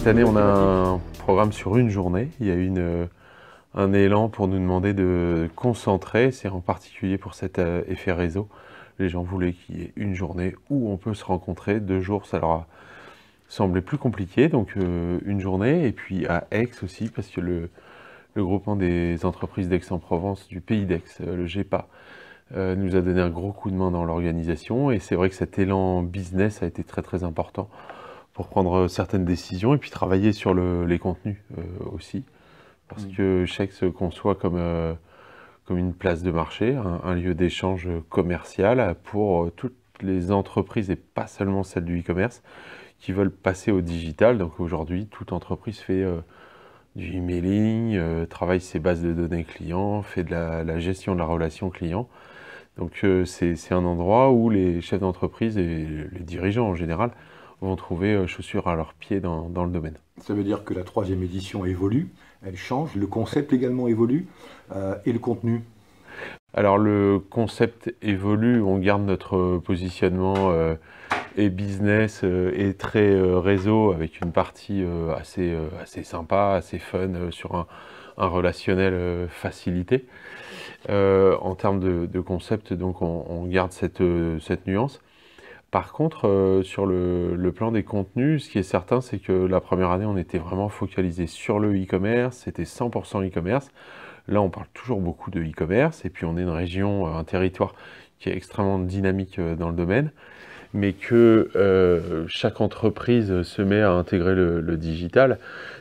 Cette année, on a un programme sur une journée. Il y a un élan pour nous demander de concentrer, c'est en particulier pour cet effet réseau. Les gens voulaient qu'il y ait une journée où on peut se rencontrer. 2 jours, ça leur a semblé plus compliqué, donc une journée. Et puis à Aix aussi, parce que le groupement des entreprises d'Aix-en-Provence, du pays d'Aix, le GEPA, nous a donné un gros coup de main dans l'organisation. Et c'est vrai que cet élan business a été très très important pour prendre certaines décisions et puis travailler sur les contenus aussi. Parce que Chèque se conçoit comme une place de marché, un lieu d'échange commercial pour toutes les entreprises et pas seulement celles du e-commerce qui veulent passer au digital. Donc aujourd'hui, toute entreprise fait du emailing, travaille ses bases de données clients, fait de la gestion de la relation client. Donc c'est un endroit où les chefs d'entreprise et les dirigeants en général vont trouver chaussures à leurs pieds dans le domaine. Ça veut dire que la 3e édition évolue, elle change, le concept également évolue, et le contenu. Alors le concept évolue, on garde notre positionnement et business et très réseau avec une partie assez sympa, assez fun sur un relationnel facilité. En termes de concept, donc on garde cette nuance. Par contre, sur le plan des contenus, ce qui est certain, c'est que la première année, on était vraiment focalisé sur le e-commerce, c'était 100% e-commerce. Là, on parle toujours beaucoup de e-commerce, et puis on est une région, un territoire qui est extrêmement dynamique dans le domaine, mais que chaque entreprise se met à intégrer le digital.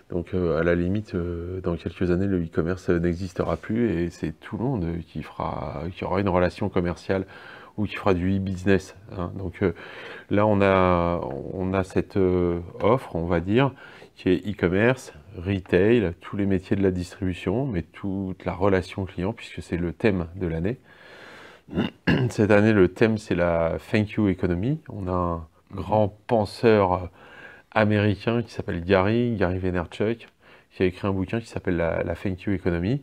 Donc à la limite, dans quelques années, le e-commerce n'existera plus, et c'est tout le monde qui aura une relation commerciale ou qui fera du e-business. Hein. Donc là, on a cette offre, on va dire, qui est e-commerce, retail, tous les métiers de la distribution, mais toute la relation client, puisque c'est le thème de l'année. Cette année, le thème, c'est la Thank You Economy. On a un grand penseur américain qui s'appelle Gary Vaynerchuk, qui a écrit un bouquin qui s'appelle la Thank You Economy,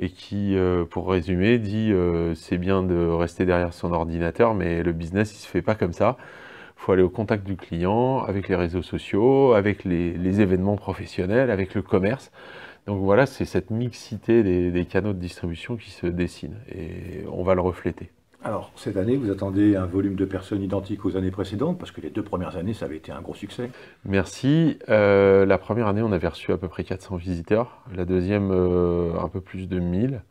et qui, pour résumer, dit c'est bien de rester derrière son ordinateur, mais le business, il se fait pas comme ça. Il faut aller au contact du client, avec les réseaux sociaux, avec les événements professionnels, avec le commerce. Donc voilà, c'est cette mixité des canaux de distribution qui se dessine, et on va le refléter. Alors, cette année, vous attendez un volume de personnes identique aux années précédentes, parce que les 2 premières années, ça avait été un gros succès. Merci. La première année, on avait reçu à peu près 400 visiteurs. La deuxième, un peu plus de 1000.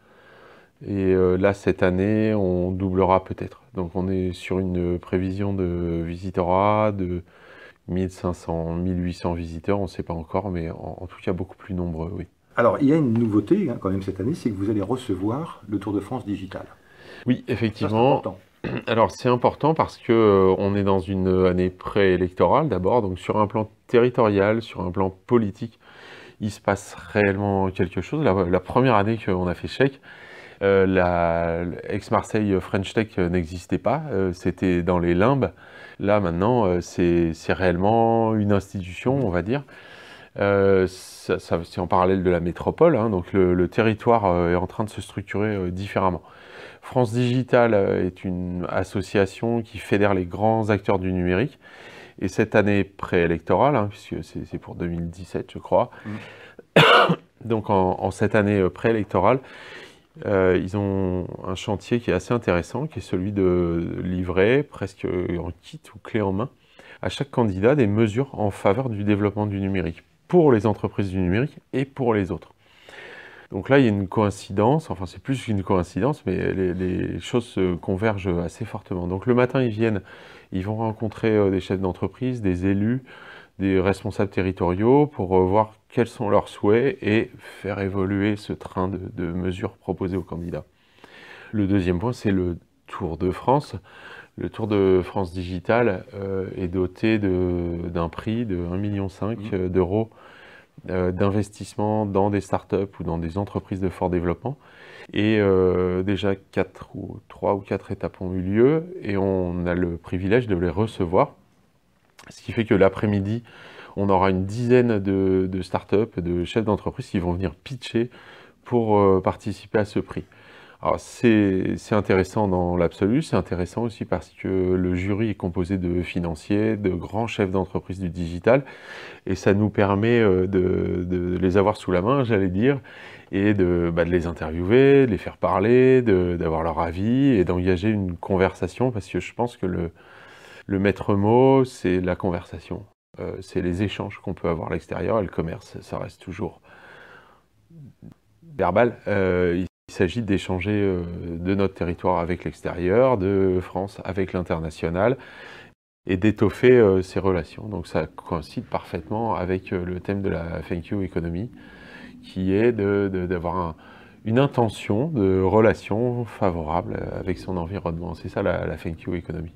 Et là, cette année, on doublera peut-être. Donc on est sur une prévision de visitorat de 1500, 1800 visiteurs, on ne sait pas encore, mais en tout cas beaucoup plus nombreux, oui. Alors, il y a une nouveauté quand même cette année, c'est que vous allez recevoir le Tour de France digital. Oui, effectivement. Ça, c'est important. Alors c'est important parce que on est dans une année préélectorale d'abord, donc sur un plan territorial, sur un plan politique, il se passe réellement quelque chose. La première année qu'on a fait Chèque, la Aix-Marseille French Tech n'existait pas, c'était dans les limbes. Là maintenant, c'est réellement une institution, on va dire. C'est en parallèle de la métropole, hein, donc le territoire est en train de se structurer différemment. France Digital est une association qui fédère les grands acteurs du numérique. Et cette année préélectorale, hein, puisque c'est pour 2017, je crois, donc en cette année préélectorale, ils ont un chantier qui est assez intéressant, qui est celui de livrer, presque en kit ou clé en main, à chaque candidat des mesures en faveur du développement du numérique, pour les entreprises du numérique et pour les autres. Donc là, il y a une coïncidence, enfin c'est plus qu'une coïncidence, mais les choses se convergent assez fortement. Donc le matin, ils vont rencontrer des chefs d'entreprise, des élus, des responsables territoriaux pour voir quels sont leurs souhaits et faire évoluer ce train de mesures proposées aux candidats. Le deuxième point, c'est le Tour de France. Le Tour de France Digital est doté d'un prix de 1,5 million d'euros d'investissement dans des startups ou dans des entreprises de fort développement. Et déjà 3 ou 4 étapes ont eu lieu et on a le privilège de les recevoir. Ce qui fait que l'après-midi, on aura une dizaine de startups, de chefs d'entreprise qui vont venir pitcher pour participer à ce prix. Alors c'est intéressant dans l'absolu, c'est intéressant aussi parce que le jury est composé de financiers, de grands chefs d'entreprise du digital, et ça nous permet de les avoir sous la main, j'allais dire, et de les interviewer, de les faire parler, d'avoir leur avis, et d'engager une conversation, parce que je pense que le maître mot, c'est la conversation. C'est les échanges qu'on peut avoir à l'extérieur, et le commerce, ça reste toujours verbal. Il s'agit d'échanger de notre territoire avec l'extérieur, de France avec l'international, et d'étoffer ces relations. Donc ça coïncide parfaitement avec le thème de la Thank You Economy, qui est d'avoir une intention de relation favorable avec son environnement. C'est ça la Thank You Economy.